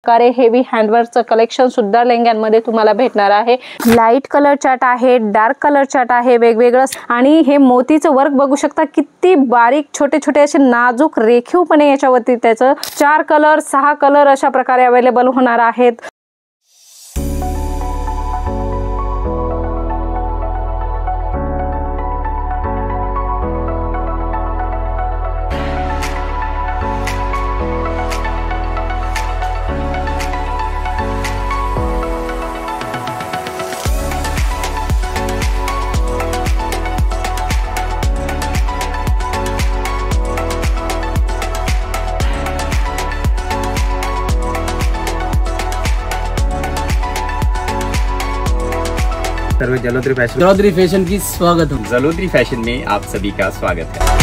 प्रकारे heavy हँडवर्कचं collection सुद्धा लेंग्यांमध्ये तुम्हाला भेटणार आहे। लाईट कलर चार्ट आहे, डार्क कलर चार्ट आहे वेगवेगळं, आणि हे मोतीचं वर्क बघू शकता किती बारीक छोटे छोटे असे नाजूक रेखीवपणे याच्यावरती त्याचं 4 कलर 6 कलर अशा प्रकारे अवेलेबल होणार आहेत। सर्व जलोदरी फैशन की स्वागत है। जलोदरी फैशन में आप सभी का स्वागत है।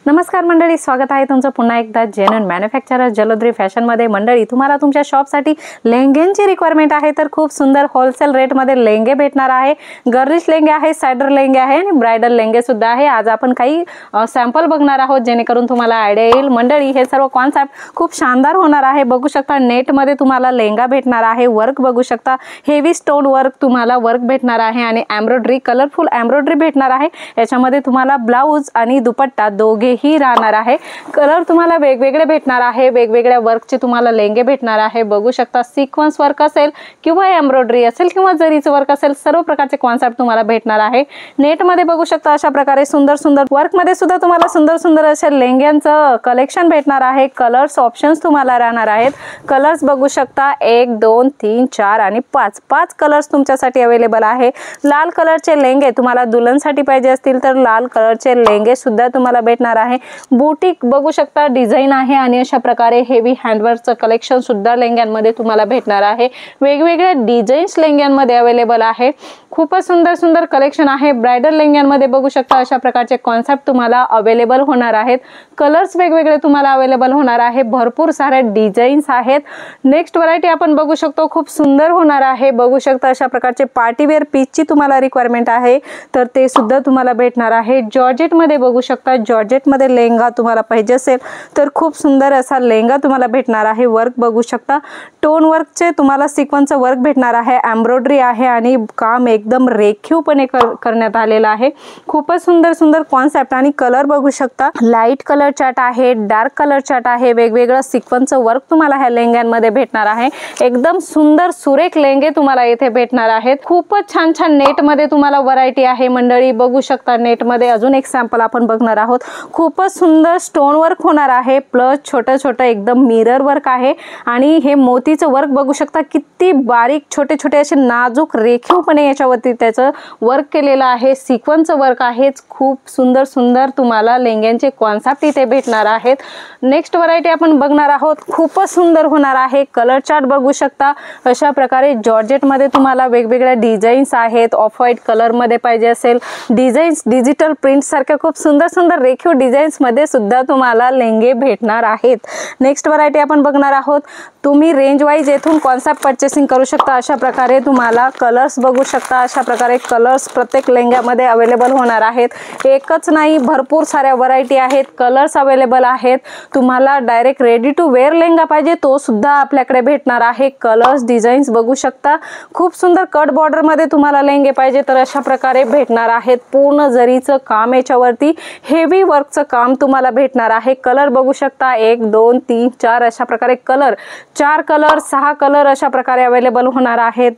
नमस्कार मंडळी, स्वागत आहे तुमचं पुन्हा एकदा जेन्युइन मॅन्युफॅक्चरर जलोदरी फॅशन मध्ये। मंडळी, तुम्हाला तुमच्या शॉपसाठी लेंग्यांची रिक्वायरमेंट आहे तर खूप सुंदर होलसेल रेट मध्ये लेंगे भेटणार आहे। गर्लिश लेंगे आहे, सायडर लेंगे आहे आणि ब्राइडल लेंगे सुद्धा आहे। आज आपण काही सॅम्पल बघणार आहोत जेणेकरून तुम्हाला आयडिया येईल। मंडळी, हे सर्व कॉन्सेप्ट खूप शानदार होणार आहे। बघू शकता नेट मध्ये तुम्हाला लेंगा भेटणार आहे, वर्क बघू शकता हेवी स्टोन वर्क तुम्हाला वर्क भेटणार आहे आणि एम्ब्रॉयडरी कलरफुल एम्ब्रॉयडरी भेटणार आहे। याच्यामध्ये तुम्हाला ब्लाउज आणि दुपट्टा दोघेही राहणार आहे। कलर तुम्हाला वेगवेगळे भेटणार आहे, वेगवेगळ्या वर्कचे तुम्हाला लेंगे भेटणार आहे। बघू शकता सिक्वेन्स वर्क असेल किंवा एम्ब्रॉयडरी असेल किंवा जरीचं वर्क असेल, सर्व प्रकारचे कॉन्सेप्ट तुम्हाला भेटणार आहे। नेट मध्ये बघू शकता अशा प्रकारे सुंदर सुंदर वर्क मध्ये सुद्धा तुम्हाला सुंदर सुंदर असे लेंग्यांचं कलेक्शन भेटणार आहे। कलर्स ऑप्शन्स तुम्हाला राहणार आहेत। कलर्स बघू शकता 1 2 3 4 आणि 5 कलर्स तुमच्यासाठी अवेलेबल आहे। लाल कलरचे लेंगे तुम्हाला दुल्हनसाठी पाहिजे असतील तर लाल कलरचे लेंगे सुद्धा तुम्हाला भेटणार आहे। बुटीक बघू शकता डिझाइन आहे आणि अशा प्रकारे हेवी हँडवर्कचं कलेक्शन सुद्धा लेंग्यांमध्ये तुम्हाला भेटणार आहे। वेगवेगळ्या डिझाईन्स लेंग्यांमध्ये अवेलेबल आहे। खूपच सुंदर सुंदर कलेक्शन आहे। ब्राइडल लेंग्यांमध्ये बघू शकता अशा प्रकारचे कॉन्सेप्ट तुम्हाला अवेलेबल होणार आहेत। कलर्स वेगवेगळे तुम्हाला अवेलेबल होणार आहे। भरपूर सारे डिझाईन्स आहेत। नेक्स्ट व्हरायटी आपण बघू शकतो, खूप सुंदर होणार आहे। बघू शकता अशा प्रकारचे पार्टी वेअर पीसची तुम्हाला रिक्वायरमेंट आहे तर ते सुद्धा तुम्हाला भेटणार आहे। जॉर्जेट मध्ये बघू शकता, जॉर्जेट मध्ये लेंगा तुम्हाला पाहिजे असेल तर खूप सुंदर असा लेंगा तुम्हाला भेटणार आहे। वर्क बघू शकता टोन वर्कचे तुम्हाला सिक्वेन्सचं वर्क भेटणार आहे, एम्ब्रॉयडरी आहे आणि काम एकदम रेखीवपणे करण्यात आलेला आहे। खूपच सुंदर सुंदर कॉन्सेप्ट आणि कलर बघू शकता। लाईट कलर चार्ट आहे, डार्क कलर चार्ट आहे, वेगवेगळं सिक्वेन्सचं वर्क तुम्हाला ह्या लेंग्यांमध्ये भेटणार आहे। एकदम सुंदर सुरेख लेंगे तुम्हाला इथे भेटणार आहेत। खूपच छान छान नेट मध्ये तुम्हाला व्हरायटी आहे। मंडळी बघू शकता नेट मध्ये अजून एक सॅम्पल आपण बघणार आहोत। खूपच सुंदर स्टोन वर्क होणार आहे, प्लस छोटं छोटं एकदम मिरर वर्क आहे आणि हे मोतीचं वर्क बघू शकता किती बारीक छोटे छोटे असे नाजूक रेखीवपणे याच्यावरती त्याचं वर्क केलेलं आहे। सिक्वेन्सचं वर्क आहे। खूप सुंदर सुंदर तुम्हाला लेंग्यांचे कॉन्सेप्ट इथे भेटणार आहेत। नेक्स्ट व्हरायटी आपण बघणार आहोत, खूपच सुंदर होणार आहे। कलर चार्ट बघू शकता अशा प्रकारे जॉर्जेट मध्ये तुम्हाला वेगवेगळ्या डिझाईन्स आहेत। ऑफ व्हाईट कलर मध्ये पाहिजे असेल डिझाईन्स, डिजिटल प्रिंट सारख्या खूप सुंदर सुंदर रेखीव डिझाईन्स मध्ये सुद्धा तुम्हाला लेंगे भेटणार आहेत। नेक्स्ट व्हरायटी आपण बघणार आहोत। तुम्ही रेंज वाईज येथून कॉन्सेप्ट परचेसिंग करू शकता। अशा प्रकारे तुम्हाला कलर्स बघू शकता, अशा प्रकारे कलर्स प्रत्येक लेंग्यामध्ये अवेलेबल होणार आहेत। एकच नाही, भरपूर साऱ्या व्हरायटी आहेत, कलर्स अवेलेबल आहेत। तुम्हाला डायरेक्ट रेडी टू वेअर लेंगा पाहिजे तो सुद्धा आपल्याकडे भेटणार आहे। कलर्स डिझाईन्स बघू शकता। खूप सुंदर कट बॉर्डर मध्ये तुम्हाला लेंगे पाहिजे तर अशा प्रकारे भेटणार आहेत। पूर्ण जरीचं काम, याच्यावरती हेवी वर्कचं काम तुम्हाला भेटणार आहे। कलर बघू शकता 1 2 3 4 अशा प्रकारे कलर 4 कलर 6 कलर अशा प्रकारे अवेलेबल होणार आहेत।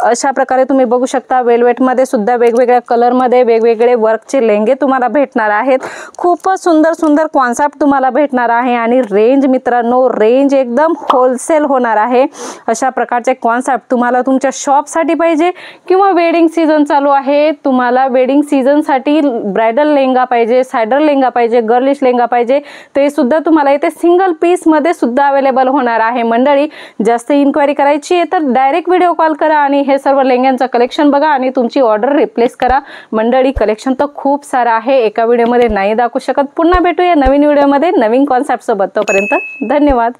अशा प्रकारे तुम्ही बघू शकता वेलवेट मध्ये सुद्धा वेगवेगळ्या कलर मध्ये वेगवेगळे वर्कचे लेंगे तुम्हाला भेटणार आहेत। खूपच सुंदर सुंदर कॉन्सेप्ट तुम्हाला भेटणार आहे आणि रेंज मित्रांनो, रेंज एकदम होलसेल होणार आहे। अशा प्रकारचे कॉन्सेप्ट तुम्हाला तुमच्या शॉप साठी पाहिजे किंवा वेडिंग सीजन चालू आहे, तुम्हाला वेडिंग सीजन साठी ब्राइडल लेंगा पाहिजे, सायडर लेंगा पाहिजे, गर्लिश लेंगा पाहिजे, ते सुद्धा तुम्हाला इथे सिंगल पीस मध्ये सुद्धा अवेलेबल होणार आहे। मंडळी, जास्त इन्क्वायरी करायची आहे तर डायरेक्ट व्हिडिओ कॉल करा आणि हे सर्व लेंग्यांचं कलेक्शन बघा आणि तुमची ऑर्डर रिप्लेस करा। मंडळी, कलेक्शन तर खूप सारा आहे, एका व्हिडिओ मध्ये नाही दाखवू शकत। पुन्हा भेटूया नवीन व्हिडिओ मध्ये नवीन कॉन्सेप्ट सोबत। तोपर्यंत धन्यवाद।